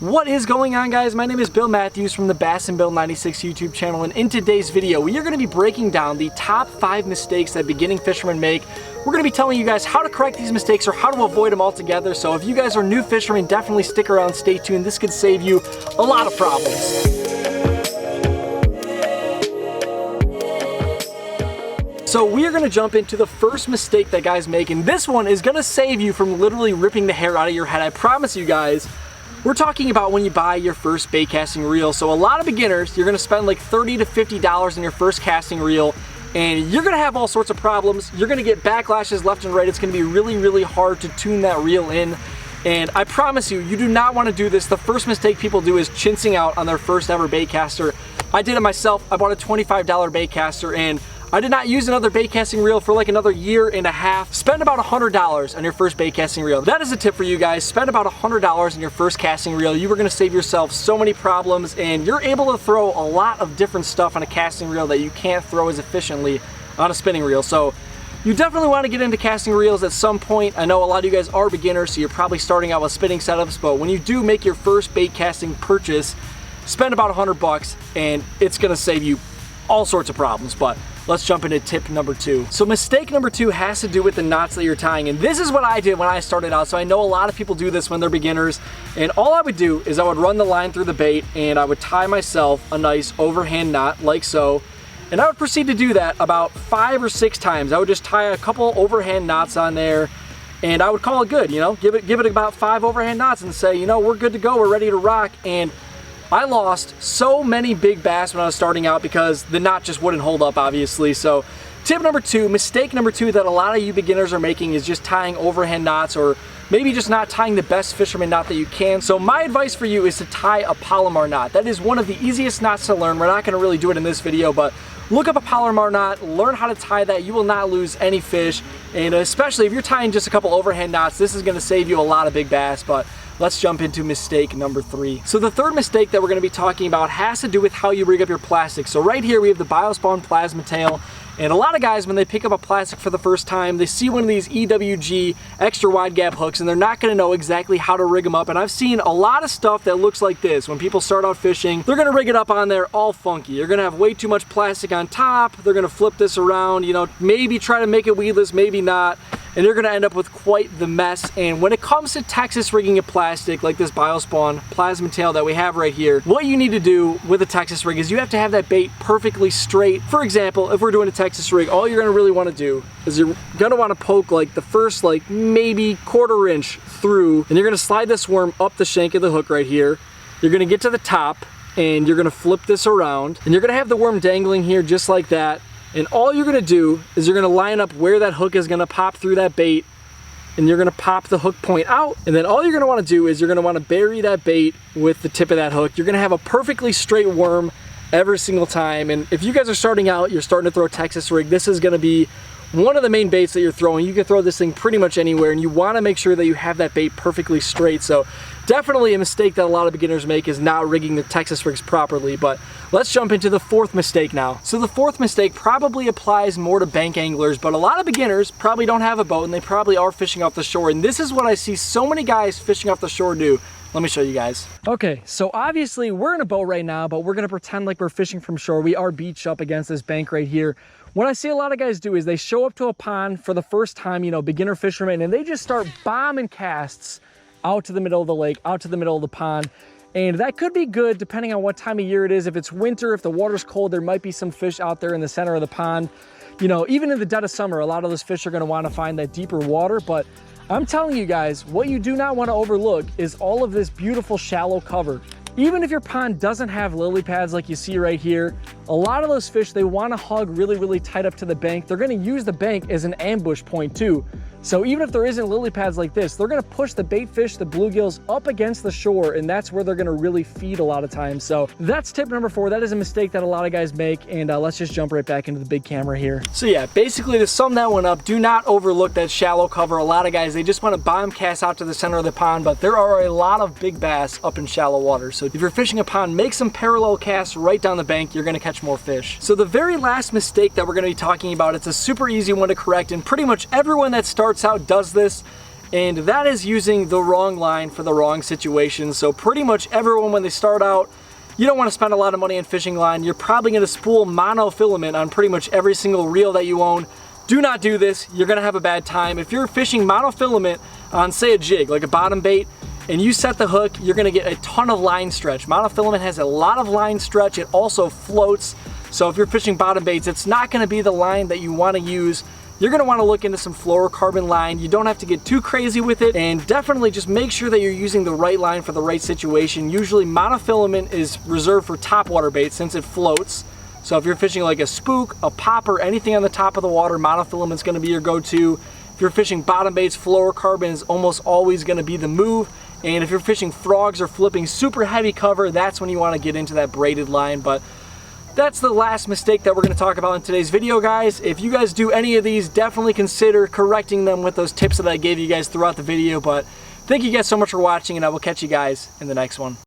What is going on, guys? My name is Bill Matthews from the BassinBill96 YouTube channel, and in today's video we are going to be breaking down the top 5 mistakes that beginning fishermen make. We're going to be telling you guys how to correct these mistakes or how to avoid them altogether. So if you guys are new fishermen, definitely stick around, stay tuned. This could save you a lot of problems. So we are going to jump into the first mistake that guys make, and this one is going to save you from literally ripping the hair out of your head. I promise you guys. We're talking about when you buy your first bait casting reel. So a lot of beginners, you're gonna spend like $30 to $50 on your first casting reel, and you're gonna have all sorts of problems. You're gonna get backlashes left and right. It's gonna be really hard to tune that reel in. And I promise you, you do not wanna do this. The first mistake people do is chinsing out on their first ever bait caster. I did it myself. I bought a $25 bait caster, and I did not use another bait casting reel for like another year and a half. Spend about $100 on your first bait casting reel. That is a tip for you guys. Spend about $100 on your first casting reel. You are gonna save yourself so many problems, and you're able to throw a lot of different stuff on a casting reel that you can't throw as efficiently on a spinning reel. So you definitely want to get into casting reels at some point. I know a lot of you guys are beginners, so you're probably starting out with spinning setups, but when you do make your first bait casting purchase, spend about $100 and it's gonna save you all sorts of problems. But let's jump into tip number 2. So mistake number 2 has to do with the knots that you're tying. And this is what I did when I started out. So I know a lot of people do this when they're beginners. And all I would do is I would run the line through the bait and I would tie myself a nice overhand knot like so. And I would proceed to do that about 5 or 6 times. I would just tie a couple overhand knots on there and I would call it good, you know, give it about 5 overhand knots and say, you know, we're good to go, we're ready to rock. And I lost so many big bass when I was starting out because the knot just wouldn't hold up, obviously. So tip number 2, mistake number 2 that a lot of you beginners are making is just tying overhand knots, or maybe just not tying the best fisherman knot that you can. So my advice for you is to tie a Palomar knot. That is one of the easiest knots to learn. We're not gonna really do it in this video, but look up a Palomar knot, learn how to tie that. You will not lose any fish. And especially if you're tying just a couple overhand knots, this is gonna save you a lot of big bass. But let's jump into mistake number 3. So the third mistake that we're gonna be talking about has to do with how you rig up your plastic. So right here we have the BioSpawn plasma tail. And a lot of guys, when they pick up a plastic for the first time, they see one of these EWG extra wide gap hooks and they're not gonna know exactly how to rig them up. And I've seen a lot of stuff that looks like this. When people start out fishing, they're gonna rig it up on there all funky. You're gonna have way too much plastic on top. They're gonna flip this around, you know, maybe try to make it weedless, maybe not. And you're gonna end up with quite the mess. And when it comes to Texas rigging a plastic like this BioSpawn plasma tail that we have right here, what you need to do with a Texas rig is you have to have that bait perfectly straight. For example, if we're doing a Texas rig, all you're gonna really wanna do is you're gonna wanna poke like the first like maybe 1/4 inch through, and you're gonna slide this worm up the shank of the hook right here. You're gonna get to the top and you're gonna flip this around, and you're gonna have the worm dangling here just like that. And all you're gonna do is you're gonna line up where that hook is gonna pop through that bait, and you're gonna pop the hook point out. And then all you're gonna wanna do is you're gonna wanna bury that bait with the tip of that hook. You're gonna have a perfectly straight worm every single time. And if you guys are starting out, you're starting to throw a Texas rig, this is gonna be one of the main baits that you're throwing. You can throw this thing pretty much anywhere, and you wanna make sure that you have that bait perfectly straight. So definitely a mistake that a lot of beginners make is not rigging the Texas rigs properly. But let's jump into the 4th mistake now. So the 4th mistake probably applies more to bank anglers, but a lot of beginners probably don't have a boat and they probably are fishing off the shore. And this is what I see so many guys fishing off the shore do. Let me show you guys. Okay, so obviously we're in a boat right now, but we're gonna pretend like we're fishing from shore. We are beached up against this bank right here. What I see a lot of guys do is they show up to a pond for the first time, you know, beginner fishermen, and they just start bombing casts out to the middle of the lake, out to the middle of the pond. And that could be good depending on what time of year it is. If it's winter, if the water's cold, there might be some fish out there in the center of the pond. You know, even in the dead of summer, a lot of those fish are gonna wanna find that deeper water. But I'm telling you guys, what you do not wanna overlook is all of this beautiful shallow cover. Even if your pond doesn't have lily pads like you see right here, a lot of those fish, they wanna hug really tight up to the bank. They're gonna use the bank as an ambush point too. So even if there isn't lily pads like this, they're gonna push the bait fish, the bluegills, up against the shore, and that's where they're gonna really feed a lot of times. So that's tip number 4. That is a mistake that a lot of guys make, and let's just jump right back into the big camera here. So yeah, basically to sum that one up, do not overlook that shallow cover. A lot of guys, they just wanna bomb cast out to the center of the pond, but there are a lot of big bass up in shallow water. So if you're fishing a pond, make some parallel casts right down the bank, you're gonna catch more fish. So the very last mistake that we're gonna be talking about, it's a super easy one to correct, and pretty much everyone that starts out does this, And that is using the wrong line for the wrong situation. So pretty much everyone, when they start out, you don't want to spend a lot of money on fishing line. You're probably going to spool monofilament on pretty much every single reel that you own. Do not do this. You're going to have a bad time. If you're fishing monofilament on, say, a jig, like a bottom bait, and you set the hook, you're going to get a ton of line stretch. Monofilament has a lot of line stretch. It also floats. So if you're fishing bottom baits, it's not going to be the line that you want to use. You're going to want to look into some fluorocarbon line. You don't have to get too crazy with it, and definitely just make sure that you're using the right line for the right situation. Usually monofilament is reserved for topwater baits since it floats. So if you're fishing like a spook, a popper, anything on the top of the water, monofilament's going to be your go-to. If you're fishing bottom baits, fluorocarbon is almost always going to be the move. And if you're fishing frogs or flipping super heavy cover, that's when you want to get into that braided line. But that's the last mistake that we're going to talk about in today's video, guys. If you guys do any of these, definitely consider correcting them with those tips that I gave you guys throughout the video. But thank you guys so much for watching, and I will catch you guys in the next one.